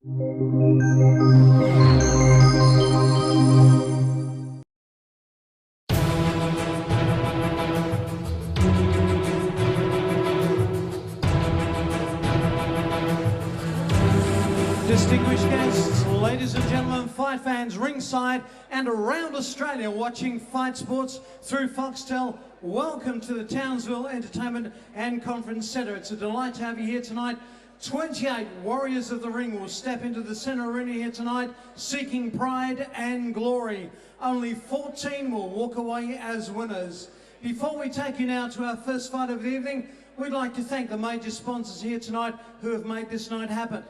Distinguished guests, ladies and gentlemen, fight fans ringside and around Australia watching fight sports through Foxtel, welcome to the Townsville Entertainment and Conference Centre. It's a delight to have you here tonight. 28 warriors of the ring will step into the centre arena here tonight, seeking pride and glory. Only 14 will walk away as winners. Before we take you now to our first fight of the evening, we'd like to thank the major sponsors here tonight who have made this night happen.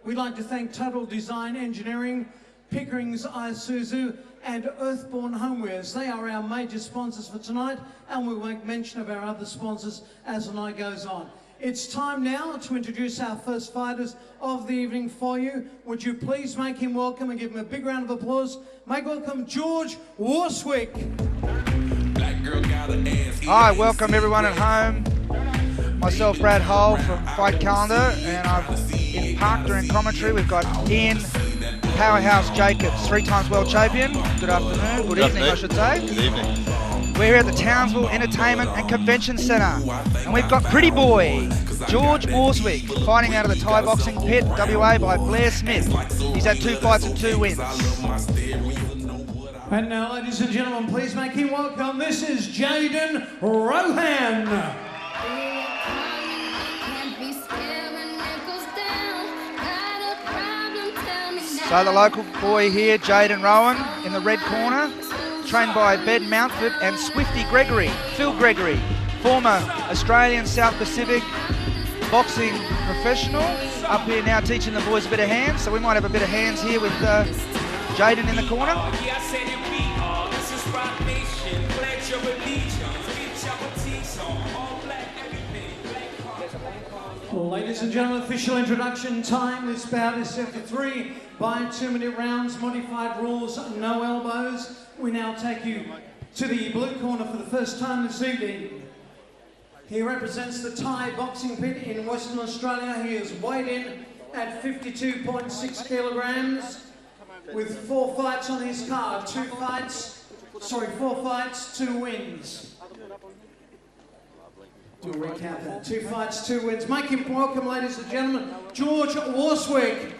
We'd like to thank Total Design Engineering, Pickering's Isuzu and Earthborn Homewares. They are our major sponsors for tonight, and we'll make mention of our other sponsors as the night goes on. It's time now to introduce our first fighters of the evening for you. Would you please make him welcome and give him a big round of applause. Make welcome George Worswick. Hi, welcome everyone at home. Myself, Brad Hull from Fight Calendar, and in Parker and commentary we've got Ian Powerhouse Jacobs, 3-time world champion. Good afternoon, good evening I should say. Good evening. We're here at the Townsville Entertainment and Convention Centre, and we've got Pretty Boy, George Worswick, fighting out of the Thai boxing pit, WA, by Blair Smith. He's had 2 fights and 2 wins. And now, ladies and gentlemen, please make him welcome. This is Jayden Rohan. So the local boy here, Jayden Rohan, in the red corner, trained by Ben Mountford and Swifty Gregory, Phil Gregory, former Australian South Pacific boxing professional, up here now teaching the boys a bit of hands. So we might have a bit of hands here with Jayden in the corner. Ladies and gentlemen, official introduction time. This bout is set for 3 by 2-minute rounds, modified rules, no elbows. We now take you to the blue corner for the first time this evening. He represents the Thai boxing pit in Western Australia. He is weighed in at 52.6 kilograms with 4 fights on his card. 4 fights, 2 wins. To recap that, 2 fights, 2 wins. Make him welcome, ladies and gentlemen, George Worswick.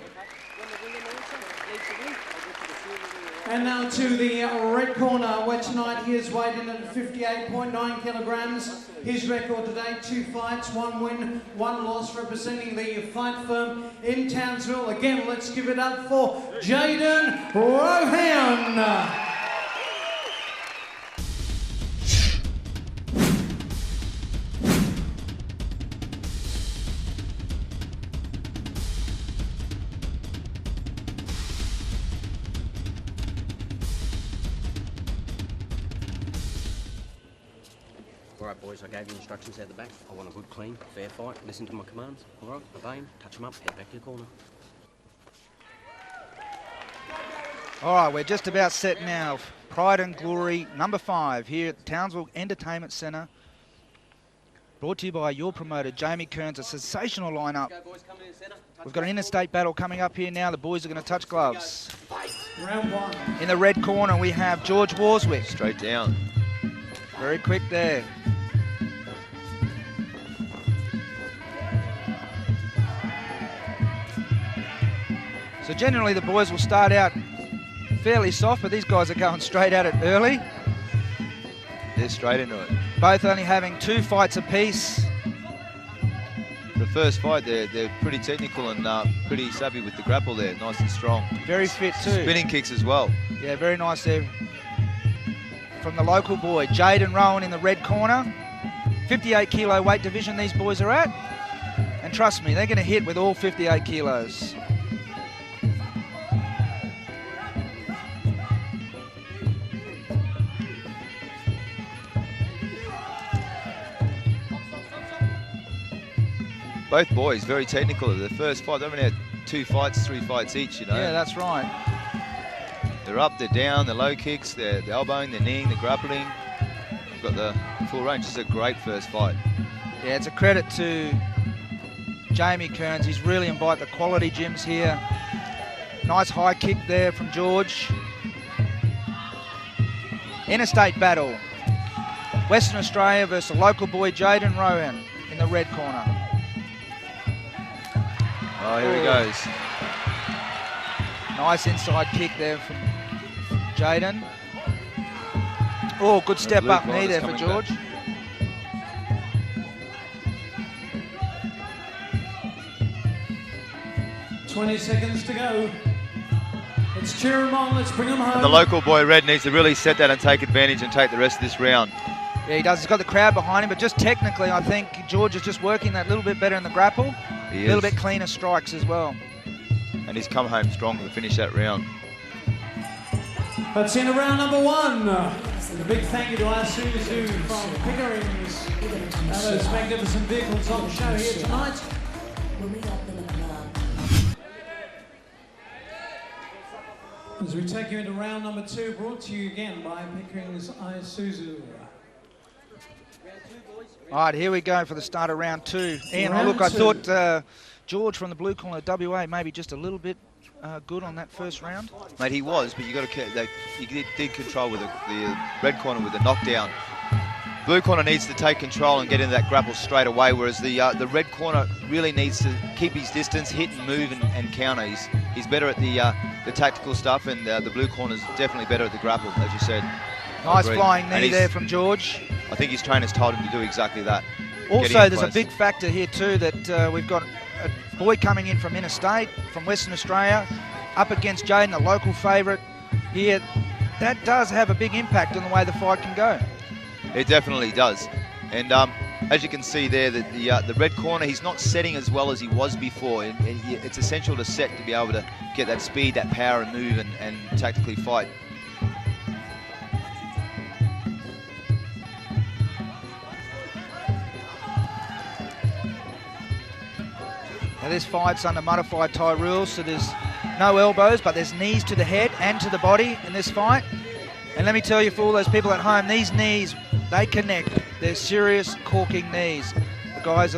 And now to the red corner, where tonight he is weighed in at 58.9 kilograms. His record today, 2 fights, 1 win, 1 loss, representing the fight firm in Townsville. Again, let's give it up for Jayden Rohan. Alright boys, I gave you instructions out the back. I want a good, clean, fair fight. Listen to my commands. Alright, obey them, touch them up, head back to your corner. Alright, we're just about set now. Pride and Glory number 5 here at the Townsville Entertainment Centre. Brought to you by your promoter, Jamie Kearns. A sensational lineup. We've got an interstate battle coming up here now. The boys are going to touch gloves. Round 1. In the red corner, we have George Worswick. Straight down. Very quick there. So generally the boys will start out fairly soft, but these guys are going straight at it early. They're straight into it. Both only having 2 fights apiece. The first fight, they're pretty technical and pretty savvy with the grapple there, nice and strong. Very fit too. Spinning kicks as well. Yeah, very nice there. From the local boy, Jayden Rohan in the red corner. 58 kilo weight division these boys are at. And trust me, they're going to hit with all 58 kilos. Both boys very technical. The first fight, they've only had 2 fights, 3 fights each, you know. Yeah, that's right. They're up, they're down, they're low kicks, they're elbowing, they're kneeing, they're grappling. They've got the full range. This is a great first fight. Yeah, it's a credit to Jamie Kearns. He's really invited the quality gyms here Nice high kick there from George. Interstate battle. Western Australia versus local boy Jayden Rohan in the red corner. Oh, here he goes. Nice inside kick there from Jayden. Oh, good step up knee there for George. Back. 20 seconds to go. Let's cheer him on, let's bring him home. And the local boy Red needs to really set that and take advantage and take the rest of this round. Yeah, he does. He's got the crowd behind him, but just technically, I think George is just working that little bit better in the grapple. He a little bit cleaner strikes as well. And he's come home strong to finish that round. That's in round number 1. And a big thank you to Isuzu from Pickering's. Those magnificent vehicles on show here tonight. As we take you into round number 2, brought to you again by Pickering's Isuzu. All right, here we go for the start of round 2. Ian, Round look, I 2. thought George from the blue corner of WA maybe just a little bit good on that first round. Mate, he was, but you got to he did control with the red corner with the knockdown. Blue corner needs to take control and get into that grapple straight away, whereas the red corner really needs to keep his distance, hit and move and counter. He's better at the tactical stuff, and the blue corner's definitely better at the grapple, as you said. Nice flying knee there from George. I think his trainer's told him to do exactly that. Also, there's a big factor here too that we've got a boy coming in from interstate, from Western Australia, up against Jayden, the local favourite here. That does have a big impact on the way the fight can go. It definitely does. And as you can see there, the red corner, he's not setting as well as he was before. And it's essential to set to be able to get that speed, that power and move and tactically fight. Now this fight's under modified Thai rules, so there's no elbows, but there's knees to the head and to the body in this fight. And let me tell you, for all those people at home, these knees, they connect. They're serious corking knees. The guys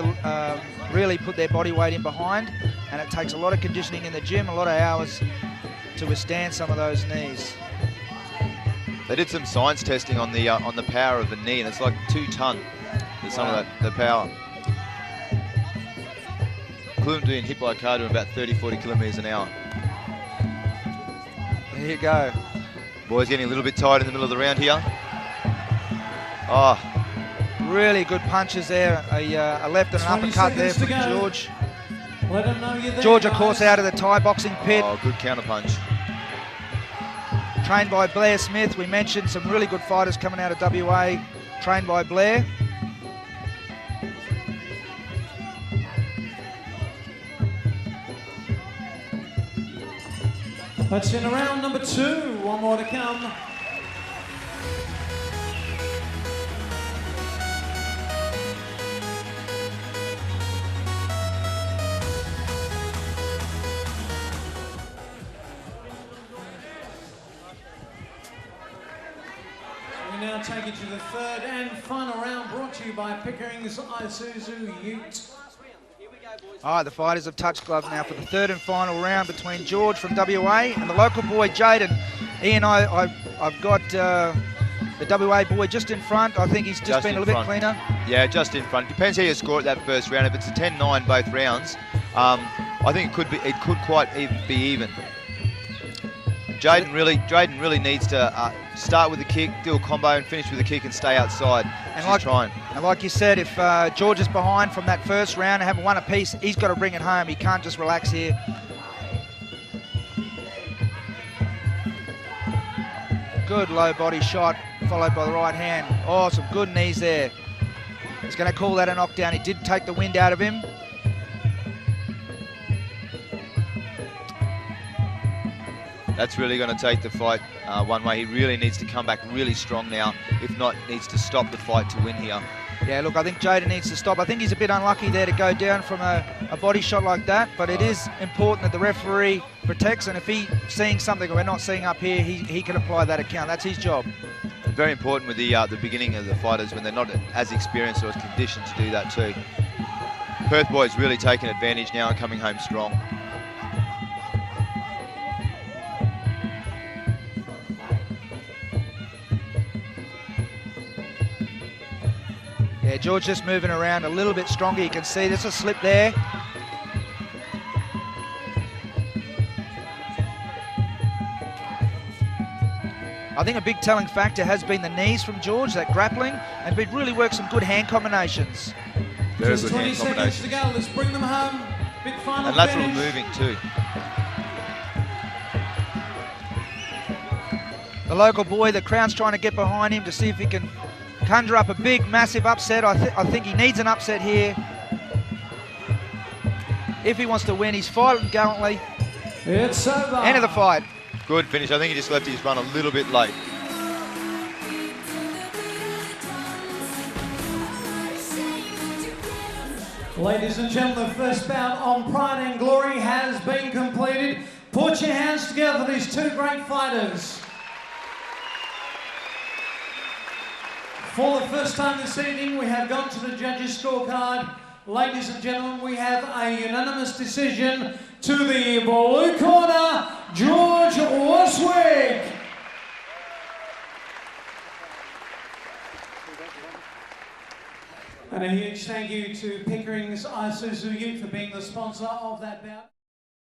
really put their body weight in behind, and it takes a lot of conditioning in the gym, a lot of hours to withstand some of those knees. They did some science testing on the power of the knee, and it's like 2 ton for some of the power. Equivalent to being hit by a car doing about 30-40 kilometres an hour. There you go. Boy's getting a little bit tired in the middle of the round here. Oh, really good punches there. A left and an uppercut there from George. Let him know you're there, George, of course, out of the Thai boxing pit. oh, good counter punch. Trained by Blair Smith. We mentioned some really good fighters coming out of WA, trained by Blair. That's in round number 2. One more to come. We now take you to the 3rd and final round, brought to you by Pickering's Isuzu Ute. All right, the fighters have touched gloves now for the 3rd and final round between George from WA and the local boy Jayden. Ian, I've got the WA boy just in front. I think he's just been a little bit cleaner. Yeah, just in front. Depends how you score at that first round. If it's a 10-9 both rounds, I think it could quite be even. Jayden really needs to start with the kick, do a combo and finish with a kick and stay outside. And like you said, if George is behind from that first round and having one apiece, he's got to bring it home. He can't just relax here. Good low body shot, followed by the right hand. Oh, some good knees there. He's going to call that a knockdown. He did take the wind out of him. That's really going to take the fight one way. He really needs to come back really strong now. If not, needs to stop the fight to win here. Yeah, look, I think Jayden needs to stop. I think he's a bit unlucky there to go down from a body shot like that, but it is important that the referee protects, and if he's seeing something we're not seeing up here, he can apply that account. That's his job. Very important with the beginning of the fighters when they're not as experienced or as conditioned to do that too. Perth boys really taking advantage now and coming home strong. Yeah, George just moving around a little bit stronger. You can see there's a slip there. I think a big telling factor has been the knees from George, that grappling, and we've really worked some good hand combinations. Very Just good 20 hand seconds combinations. to go. Let's bring them home. Big final And lateral finish. moving too. The local boy, the crowd's trying to get behind him to see if he can conjure up a big, massive upset. I think he needs an upset here. If he wants to win, he's fighting gallantly. It's over. End of the fight. Good finish. I think he just left his run a little bit late. Ladies and gentlemen, the first bout on Pride and Glory has been completed. Put your hands together for these two great fighters. For the first time this evening, we have gone to the judges' scorecard. Ladies and gentlemen, we have a unanimous decision to the blue corner, George Worswick. And a huge thank you to Pickering's Isuzu Ute for being the sponsor of that bout.